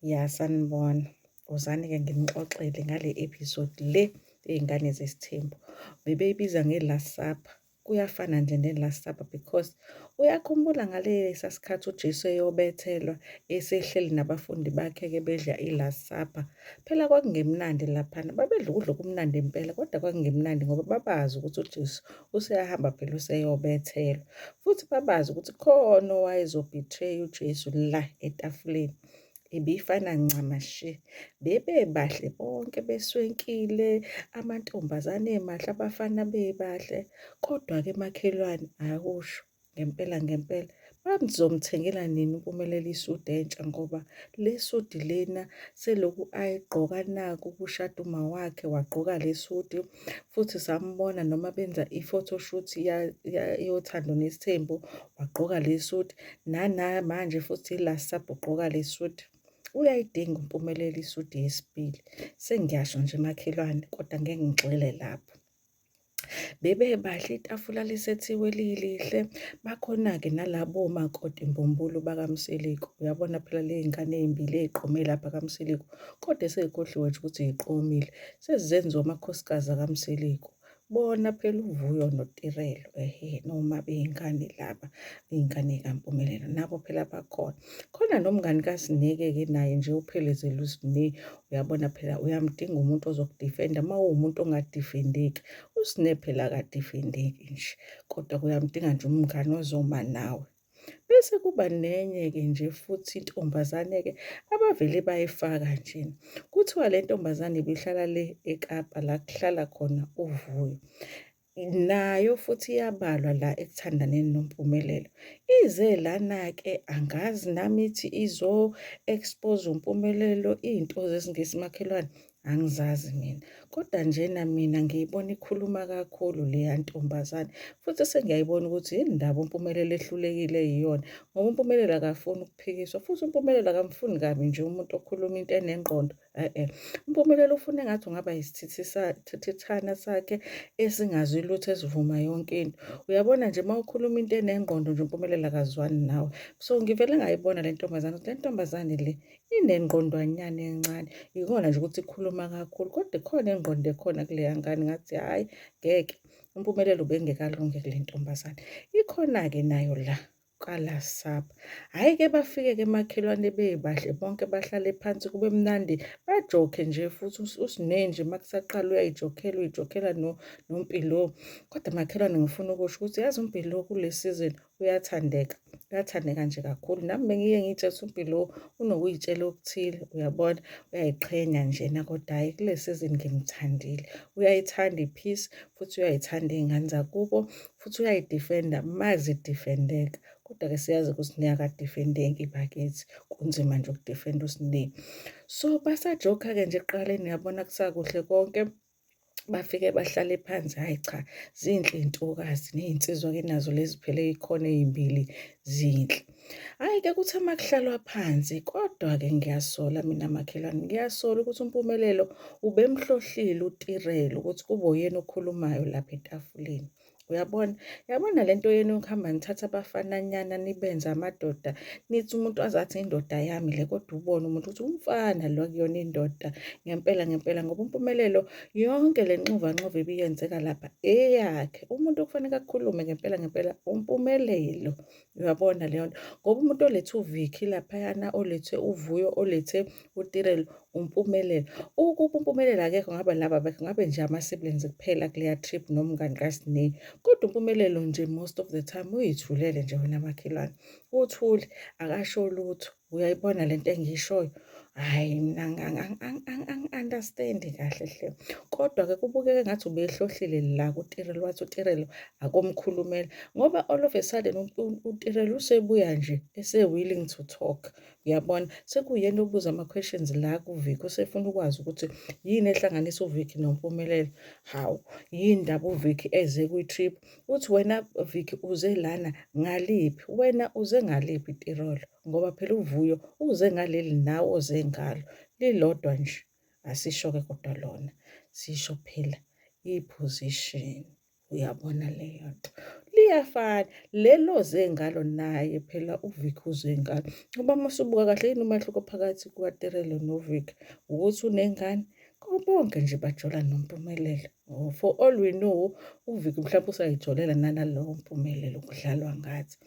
Ya sanibona, wozani-ke nginixoxele ngale episode le yey'ngane zesithembu. Bebeyibiza nge-Last Supper, kuyafana nje ne-Last Supper because uyakhumbula ngalesa sikhathi uJesu eyobethelwa esehleli nabafundi bakhe-ke bedla i-Last Supper. Phela kwakungemnandi laphana, babedla ukudla okumnandi impela kodwa kwakungemnandi ngoba babazi ukuthi uJesu useyahamba phela useyobethelwa. Futhi babazi ukuthi khona owayezobhithreya uJesu la etafuleni. Ibifana ncamashi, bebebahle bonke beswenkile, amantombazane emahle, abafana bebahle. Kodwa-ke makhelwane akusho ngempela ngempela, bazomthengela nini uMpumelelo isudi entsha ngoba le sudi lena selokhu ayigqoka naku kushada umawakhe wagqoka le sudi. Futhi sambona noma benza i-photoshoot yothando nesithembu wagqoka le sudi. Manje futhi i-Last Supper ugqoka le sudi. Uyayidinga uMpumelelo isudi yesibili. Sengiyasho nje makhelwane kodwa ngeke ngigxile lapho. Bebebahle, itafula lisethiwe lilihle. Bakhona-ke nalabo makoti mbumbulu bakaMsiliku. Uyabona phela ley'ngane ey'mbili ey'gqome lapha kaMsiliku, kodwa sey'khohliwe nje ukuthi y'qomile. Sezenziwa amakhosikazi akaMsiliku. Bona phela uVuyo noTirelo, noma bey'ngane laba, iy'ngane kaMpumelelo nabo phela bakhona. Khona nomngani kaSineke-ke naye nje uPhelezela uSine. Uyabona phela uyamdinga umuntu ozokudifenda uma uwumuntu ongadifendeki. USine phela akadifendeki nje, kodwa uyamdinga nje umngani ozoma nawe. Bese kuba nenye-ke nje futhi intombazane-ke abavele bayifaka nje. Kuthiwa le ntombazane ibihlala le eKapa la kuhlala khona uVuyo. Nayo futhi iyabalwa la ekuthandaneni noMpumelelo. Ize lana-ke angazi nami ithi izo-expose uMpumelelo iy'nto zesingisi makhelwane, angizazi mina. Kodwa njena mina ngiyibona ikhuluma kakhulu leya ntombazane. Futhi sengiyayibona ukuthi yini ndaba uMpumelelo ehlulekile yiyona. Ngoba uMpumelelo akafuni ukuphikiswa, futhi uMpumelelo akamfuni kabi nje umuntu okhuluma into enengqondo. uMpumelelo ufuna engathi ungaba yisithithithana sakhe esingazi lutho esivuma yonke into. Uyabona nje uma ukhuluma into enengqondo nje uMpumelelo akazwani nawe. So ngivele ngayibona le ntombazane ukuthi le ntombazane le inengqondwanyana encane. Yikona nje ukuthi ikhuluma kakhulu kodwa ikhona ingqondo ekhona kuleya ngane ngathi hhayi ngeke uMpumelelo ubengekalungi kule ntombazane. Ikhona-ke nayo la kwa-Last Supper. Hhayi-ke bafike-ke makhelwane bebahle bonke bahlale phansi kube mnandi. Bajokhe nje futhi uSine nje uma kusaqala uyijokhela noMpilo. Kodwa makhelwane ngifuna ukusho ukuthi yazi uMpilo kule season uyathandeka. Uyathandeka nje kakhulu. Nami bengiye ngiy'tshela ukuthi uMpilo unokuy'tshela okuthile, uyabona, uyayiqhenya njena kodwa hhayi kule season ngimthandile. Uyayithanda i-peace futhi uyayithanda iy'ngane zakubo futhi uyayidifenda mazidifendeka. Kodwa-ke siyazi ukuthi uSine akadifendeki bakithi, kunzima nje ukudifenda uSine. So basajokha-ke nje ekuqaleni yabona kusakuhle konke. Bafike bahlale phansi, hhayi cha, zinhle iy'ntokazi ney'nsizwa-ke nazo lezi phela ey'khona ey'mbili zinhle. Hhayi-ke kuthe uma kuhlalwa phansi, kodwa-ke ngiyasola mina makhelwane, ngiyasola ukuthi uMpumelelo ubemhlohlile uTirelo ukuthi kube uyena okhulumayo lapha etafuleni. Uyabona le nto yenu yokuhamba nithatha abafananyana nibenze amadoda, nithi umuntu azathi indoda yami le kodwa ubone umuntu ukuthi umfana lo akuyona indoda. Ngempela ngempela ngoba uMpumelelo yonke le nxuvanxuva ibiyenzeka lapha eyakhe. Umuntu okufanele akhulume ngempela ngempela uMpumelelo. Uyabona leyo nto ngoba umuntu olethe uVicky laphayana, olethe uVuyo, olethe uTirelo uMpumelelo. Ukube uMpumelelo akekho ngabe laba ngabe nje ama-siblings kuphela kuleya trip nomngani kaSine. Kodwa uMpumelelo nje most of the time uyithulele nje wena makhelwane. Uthule akasho lutho. Uyayibona le nto engiyishoyo? Hhayi mina angi-understand-i kahle hle. Kodwa-ke kubukeka engathi ubehlohlile la kuTirelo wathi uTirelo akomkhulumela ngoba all of a sudden uTirelo usebuya nje ese-willing to talk. Uyabona sekuyena obuza ama-questions la kuVicky usefuna ukwazi ukuthi yini ehlanganisa uVicky noMpumelelo. Hawu yini ndaba uVicky eze kwi-trip. Uthi wena Vicky uze lana ngaliphi? Wena uze ngaliphi Tirolo? Ngoba phela uVuyo uze ngaleli nawe oze ngalo. Lilodwa nje. Asisho-ke kodwa lona. Sisho phela iposition. Uyabona leyo nto liyafana lelo zengalo naye phela uVicky uzengalo ngoba masubuka kahle yini umahluko phakathi kukaTerelo noVicky ukuthi unengane bonke nje bajola nompumelelo. For all we know uVicky mhlawumbe usayitholela nalowo mpumelelo kudlalwa ngathi.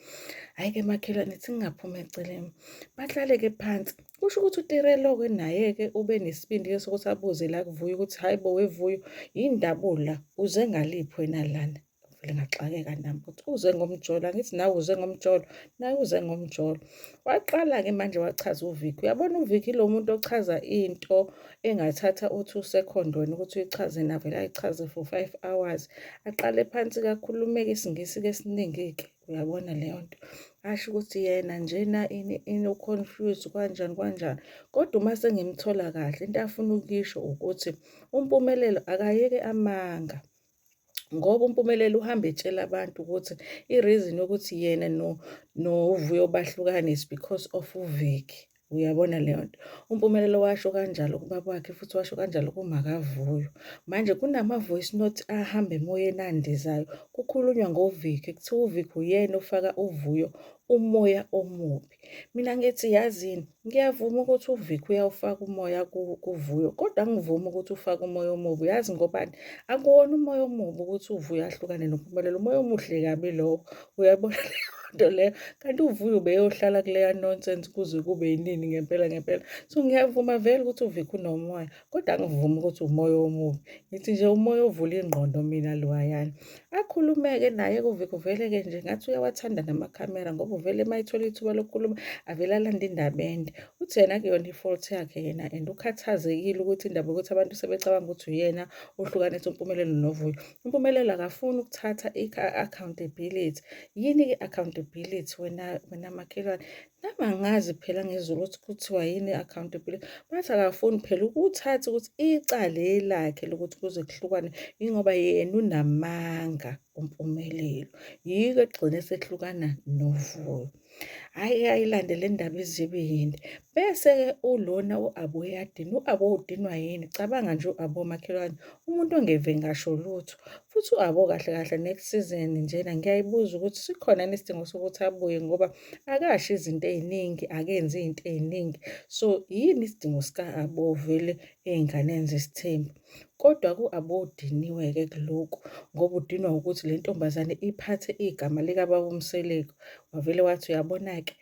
Hhayi-ke makhelwane singaphuma eceleni bahlale-ke phansi kusho ukuthi uTerelo-ke naye-ke ube nesibindi-ke sokuthi abuze la kuVuyo ukuthi hhayi bo weVuyo yini ndaba la uze ngaliphi wena lana vele ngaxakeka nami ukuthi uze ngomjolo angithi nawe uze ngomjolo naye uze ngomjolo. Waqala-ke manje wachaza uVicky uyabona uVicky lo muntu ochaza into engathatha u2 second wena ukuthi uyichaze navele ayichaze for 5 hours aqale phansi kakhulumeke isingisi-ke esiningi-ke uyabona leyo nto asho ukuthi yena njena ino-confused kanjani kanjani kodwa uma sengimthola kahle into afuna ukuyisho ukuthi uMpumelelo akayeke amanga ngoba uMpumelelo uhamba etshela abantu ukuthi i-reason ukuthi yena noVuyo bahlukane is because of uVicky. Uyabona leyo nto uMpumelelo washo kanjalo kubaba wakhe futhi washo kanjalo kumakaVuyo. Manje kunama-voice note ahamba emoyeni andizayo kukhulunywa ngoVicky kuthiwa uVicky uyena ofaka uVuyo umoya omubi. Mina ngithi yazini ngiyavuma ukuthi uVicky uyawufaka umoya kuVuyo kodwa angivumi ukuthi ufake umoya omubi. Yazi ngobani? Akuwona umoya omubi ukuthi uVuyo ahlukane noMpumelelo umoya omuhle kabi lowo. Uyabona nto leyo kanti uVuyo ubeyohlala kuleya nonsense kuze kube yinini ngempela ngempela. So ngiyavuma vele ukuthi uVicky unomoya kodwa angivumi ukuthi umoya omubi. Ngithi nje umoya ovula ingqondo mina loyana. Akhulume-ke naye uVicky vele-ke nje ngathi uyawathanda namakhamera ngoba uvele mayithola ithuba lokukhuluma avele alanda indaba ende. Uthi yena kuyona i-fault yakhe yena and ukhathazekile ukuthi indaba yokuthi abantu sebecabanga ukuthi uyena ohlukanisa uMpumelelo noVuyo. uMpumelelo akafuni ukuthatha accountability. Yini-ke accountability wena makhelwane? Nami angazi phela ngezulu ukuthi kuthiwa yini accountability. Bathi akafuni phela ukuthatha ukuthi icala elakhe lokuthi kuze kuhlukane yingoba yena unamanga uMpumelelo. Yiko egcine sehlukana noVuyo. Hhayi ayilande le ndaba ezibindi bese-ke ulona u-Abo uyadinwa. U-Abo udinwa yini? Cabanga nje u-Abo makhelwane umuntu ongeve ngasho lutho futhi u-Abo kahle kahle next season njena ngiyayibuza ukuthi sikhona yini isidingo sokuthi abuye ngoba akasho izinto ey'ningi akenzi izinto ey'ningi. So yini isidingo sika-Abo vele ey'nganeni zesithembu? Kodwa ku-Abo udiniwe-ke kulokhu ngoba udinwa ukuthi le ntombazane iphathe igama likababa uMseleko. Wavele wathi uyabona-ke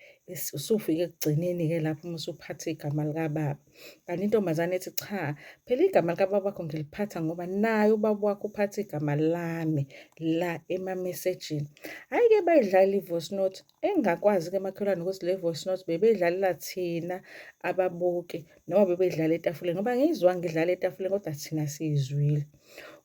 usufike ekugcineni-ke lapho uma usuphathe igama likababa. Kanti intombazane ethi cha phela igama likababa wakho ngiliphatha ngoba naye ubaba wakho uphathe igama lami la emamesejini. Hhayi-ke bayidlala i-voice note engakwazi-ke makhelwane ukuthi le voice note bebeyidlalela thina ababuki noma bebeyidlala etafuleni ngoba ngiyizwanga idlala etafuleni kodwa thina siyizwile.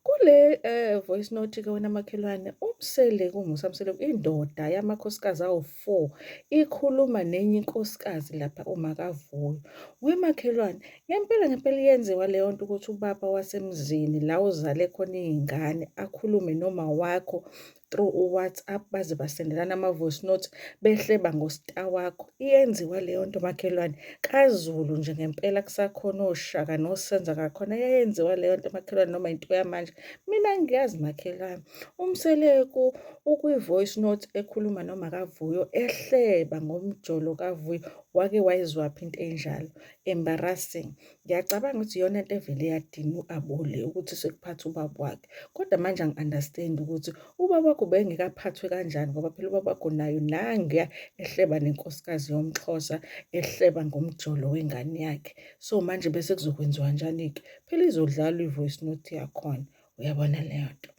Kule voice note-ke wena makhelwane uMseleko uMusa Mseleko indoda yamakhosikazi awu-4 ikhuluma nenye inkosikazi lapha umakaVuyo. Wemakhelwane ngempela ngempela iyenziwa leyo nto ukuthi ubaba wasemzini la uzale khona iy'ngane akhulume noma wakho through uWhatsApp baze basendelana ama-voice note behleba ngostar wakho. Iyenziwa leyo nto makhelwane kaZulu nje ngempela kusakhona oShaka noSenza ngakhona yayenziwa leyo nto makhelwane noma into yamanje. Mina ngiyazi makhelwane uMseleko ukwi-voice note ekhuluma nomakaVuyo ehleba ngomjolo kaVuyo. Wake wayizwaphi into enjalo? Embarrassing. Ngiyacabanga ukuthi iyona nto evele yadina u-Abo le ukuthi sekuphatha ubaba wakhe kodwa manje angi-understand ukuthi ubaba wakho ubengeke aphathwe kanjani ngoba phela ubaba wakho nayo nanguya ehleba nenkosikazi yomXhosa ehleba ngomjolo wengane yakhe. So manje bese kuzokwenziwa njani-ke? Phela izodlalwa i-voice note yakhona. Uyabona leyo nto?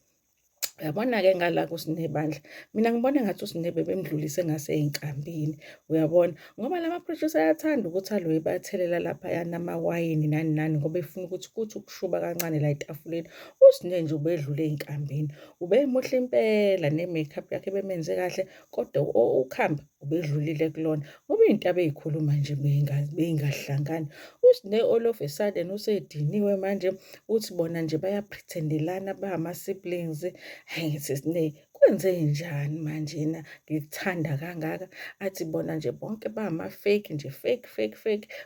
Uyabona-ke ngala kuSinebandla mina ngibona engathi uSinebe bemdlulise ngasey'nkambini uyabona ngoba lama-producer ayathanda ukuthi aloye bayathelela laphayana amawayini nani nani ngoba efuna ukuthi kuthi ukushuba kancane la etafuleni. USine nje ubedlule ey'nkambini ubemuhle impela ne-makeup yakhe bemenze kahle kodwa ukhamba ubedlulile kulona ngoba iy'nto abeyikhuluma nje bey'ngahlangani. USine all of a sudden usediniwe manje uthi bona nje baya-pretend-elana bangama-siblings. Hhayi ngithi Sine kwenzenjani manjena ngikuthanda kangaka athi bona nje bonke bangama-fake nje fake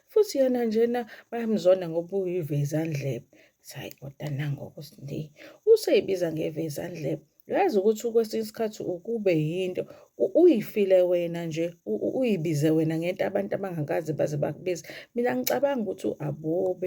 futhi yena njena bayamzonda ngoba uyivezandlebe. Hhayi kodwa nangu-ke uSine usey'biza ngevezandlebe. Uyazi ukuthi kwesinye isikhathi ukube yinto uyifile wena nje uy'bize wena ngento abantu abangakaze baze bakubize. Mina ngicabanga ukuthi abo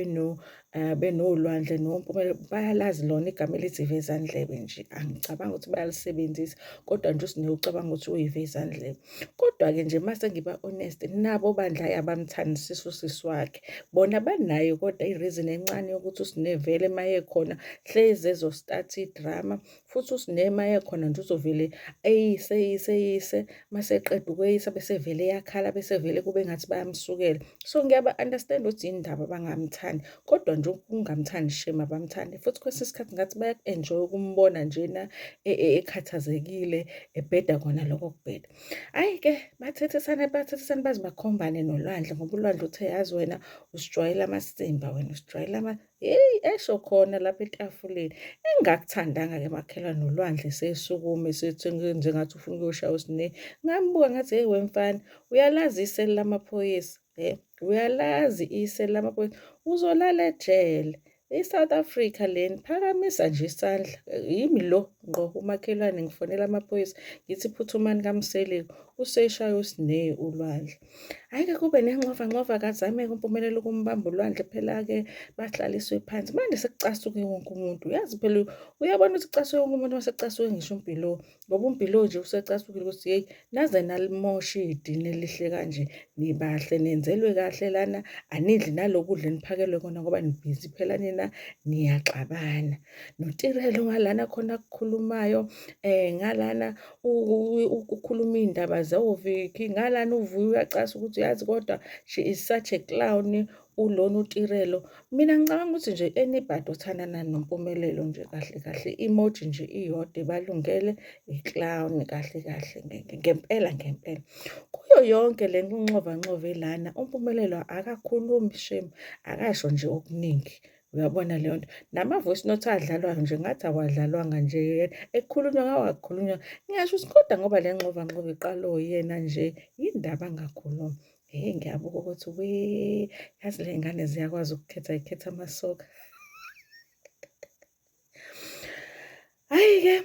benolwandle noMpumelelo bayalazi lona igama elithi ivezandlebe nje. Angicabangi ukuthi bayalisebenzisa kodwa nje uSinew ucabanga ukuthi uyivezandlebe. Kodwa-ke nje mase ngiba honest nabo bandla abamthandisisi usisi wakhe. Bona banayo kodwa i-reason encane yokuthi uSinew vele maye khona hlezi ezostart idrama futhi uSinew maye khona nje uzovele eyise mase eqeda ukweyisa bese vele eyakhala bese vele kube ngathi bayamsukela. So ngiyaba-understand ukuthi yini indaba bangamthandi kodwa nje ukungamthandi shame abamthandi futhi kwesinye isikhathi ngathi bayaku-enjoy ukumbona njena ekhathazekile ebheda kona lokho kubheda. Hhayi-ke bathethisane baze bakhombane nolwandle ngoba ulwandle uthe yazi wena usijwayele amasimba wena usijwayele yeyi esho khona lapha etafuleni. Engakuthandanga-ke makhelwane nolwandle sesukume sethi njengathi ufuna ukuyoshaya uSinew. Ngambuka ngathi hheyi wemfana uyalazi iseli lamaphoyisa uyalazi iseli lamaphoyisa uzolala ejele. I-South Africa lena phakamisa nje isandla yimi lo ngqo umakhelwane ngifonela amaphoyisa ngithi phuthumani kaMseleku useshaya uSinew ulwandle. Hhayi-ke kube nengxova kazame-ke uMpumelelo ukumbamba ulwandle phela-ke bahlaliswe phansi manje sekucasuke wonke umuntu. Uyazi phela uyabona ukuthi kucasuke wonke umuntu mase kucasuke ngisho uMbhilo ngoba uMbhilo nje usecasukile ukuthi yeyi naze nalimosha idini elihle kanje nibahle nenzelwe kahle lana anidli nalokudla eniphakelwe kona ngoba nibhizi phela nina niyaxabana. NoTirelo ngalana khona akukhulumayo ngalana ukhuluma iy'ndaba zoVicky ngalana uVuyo uyacasula ukuthi uyazi kodwa she is such a clown ulona uTirelo. Mina ngicabanga ukuthi nje anybody othandana noMpumelelo nje kahle kahle i-emoji nje iyodwa ebalungele i-clown kahle kahle ngempela ngempela. Kuyo yonke le nxovanxova elana uMpumelelo akakhulumi shame akasho nje okuningi. Uyabona leyo nto nama-voice note adlalwayo nje ngathi awadlalwanga nje ekukhulunywa ngawo akukhulunywa. Ngiyasho ukuthi kodwa ngoba le nxovanxova iqala oyena nje yindaba angakhuluma. Hhe ngiyabuka ukuthi yazi le y'ngane ziyakwazi ukukhetha y'khetha amasoka. Hhayi-ke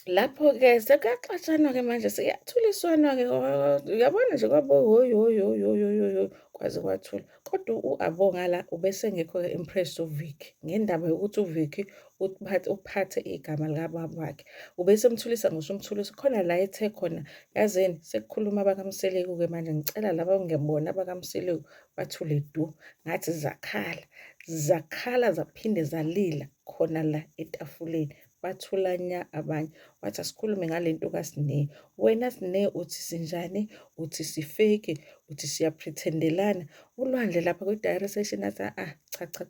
lapho-ke sekuyaxatshanwa-ke manje siyathuliswana-ke uyabona nje kwabo hoyi kwaze kwathula. Kodwa u-Abo ngala ubesengekho-ke impressed uVicky ngendaba yokuthi uVicky uphathe igama likababa wakhe. Ubesemthulisa ngisho umthulisa khona la ethe khona yazini sekukhuluma abakaMseleku-ke manje ngicela laba ngebona abakaMseleku bathule du ngathi zakhala zaphinde zalila khona la etafuleni. Bathula nya abanye wathi asikhulume ngale nto kaSinew. Wena Sinew uthi sinjani, uthi si-fake, uthi siya-pretend-elana. Ulwandle lapha kwi-diary session athi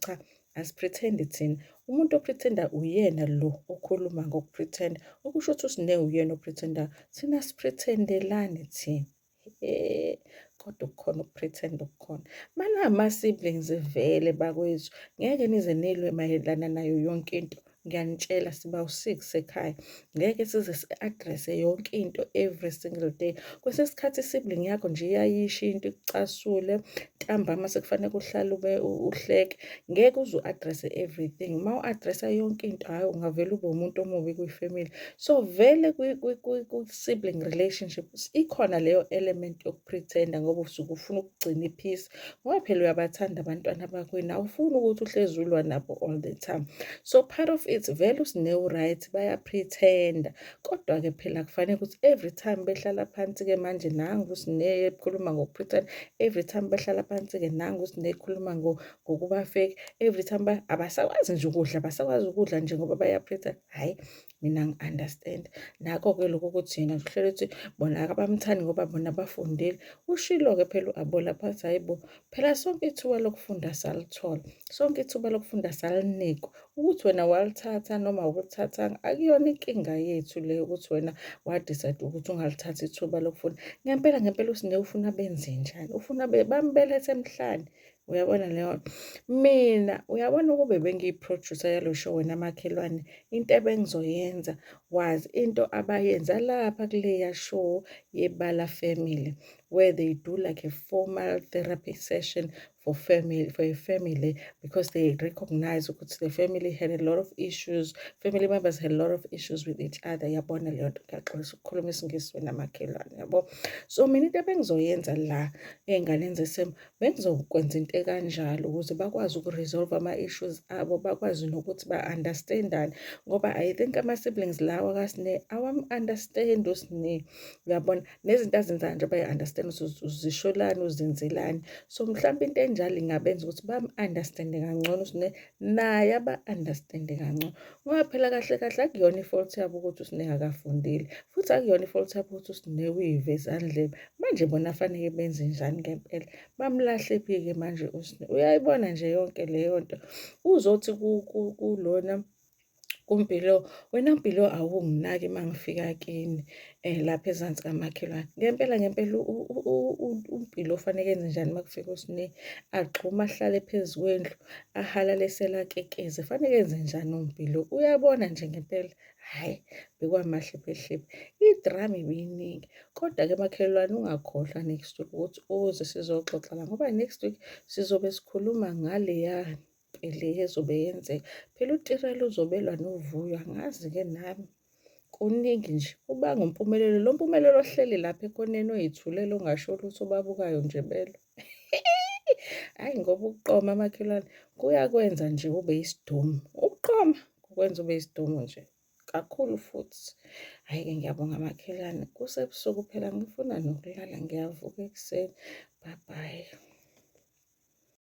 cha asiphrithende thina. Umuntu ophrithenda uyena lo okhuluma ngoku-pretend-a okusho ukuthi uSinew uyena opretend-ayo. Thina asiprethendelani thina. Kodwa kukhona ukuphrithenda okukhona. Manama-siblings vele bakwethu ngeke nize nilwe mayelana nayo yonke into. Ngiyanitshela siba u-6 ekhaya ngeke size si-address-e yonke into every single day. Kwesinye isikhathi i-sibling yakho nje iyayisho into ikucasule ntambama sekufanele uhlale uhleke ngeke uze u-address-e everything. Uma u-address-a yonke into hhayi ungavele ube umuntu omubi kwi-family. So vele kwi-sibling relationship ikhona leyo element yokuphrithenda ngoba usuke ufuna ukugcina i-peace ngoba phela uyabathanda abantwana bakwenu awufuni ukuthi uhlezi ulwa nabo all the time. So part of it vele uSinew right bayaphrithenda kodwa-ke phela kufanele ukuthi every time behlala phansi-ke manje nangu uSinew ekhuluma ngokuphrithenda, every time behlala phansi-ke nangu uSinew ekhuluma ngokuba fake, every time abasakwazi nje ukudla abasakwazi ukudla nje ngoba bayaphrithenda. Hhayi mina ngi-understand nakho-ke lokho ukuthi yena uhlele ukuthi bona abamthandi ngoba bona bafundile. Ushilo-ke phela u-Abo lapha athi hhayi bo phela sonke ithuba lokufunda salithola, sonke ithuba lokufunda salinikwa. Ukuthi wena walithatha noma awulithathanga akuyona inkinga yethu le ukuthi wena wa-decide ukuthi ungalithathi ithuba lokufunda. Ngempela uSinew ufuna benzenjani, ufuna bambelethe emhlane. Uyabona leyo nto. Mina uyabona ukube bengiyi-producer yalo show wena makhelwane into ebengizoyenza wazi into abayenza lapha kuleya show yeBala Family where they do like a formal therapy session for a family, because they recognize ukuthi the family had a lot of issues, family members had a lot of issues with each other. Yabona leyo nto, ngiyaxolisa ukukhuluma isingisi wena makhelwane, yabo. So mina into ebengizoyenza la ey'nganeni zesimo, bengizokwenza into ekanjalo ukuze bakwazi uku-resolve ama-issues abo, bakwazi nokuthi ba-understand-ane, ngoba I think ama-siblings lawa kaSne awam-understand uSne, uyabona, nezinto azenzayo nje bayi-understand ukuthi uzisholani, uzenzelani. So mhlawumbe into enjalo ingabenza ukuthi bam-understand-e kangcono uSne, naye aba-understand-e kangcono, ngoba phela kahle kahle akuyona i-fault yabo ukuthi uSne akafundile, futhi akuyona i-fault yabo ukuthi uSne uy've ezandleni. Manje bona faneke benze njani ngempela? Bamlahlephi-ke manje uSne? Uyayibona nje yonke leyo nto. Uzothi kulona kuMpilo, wena Mpilo awunginaki uma ngifika kini lapha ezansi kamakhelwane. Ngempela ngempela uMpilo faneke enze njani uma kufika uSne? Agxume ahlale phezu kwendlu, ahalalesele akekeze. Faneke enze njani uMpilo? Uyabona nje ngempela, hhayi bekwamahlephehlephe. Idrama ibiningi, kodwa-ke makhelwane ungakhohlwa next week ukuthi uze sizoxoxa la, ngoba next week sizobe sikhuluma ngaleya le ezobe yenzeka. Phela uTirela uzobe elwa noVuyo, angazi-ke nami. Kuningi nje, ubanga umpumelelo. Lo mpumelelo ohleli lapha ekhoneni oyithulela ongasho lutho obabukayo nje belwa. Hhayi ngoba ukuqoma makhelwane kuyakwenza nje ube yisidumo. Ukuqoma kukwenza ube yisidumo nje kakhulu futhi. Hhayi-ke ngiyabonga makhelwane, kusebusuku phela ngifuna nokulala, ngiyavuka ekuseni. Bye bye.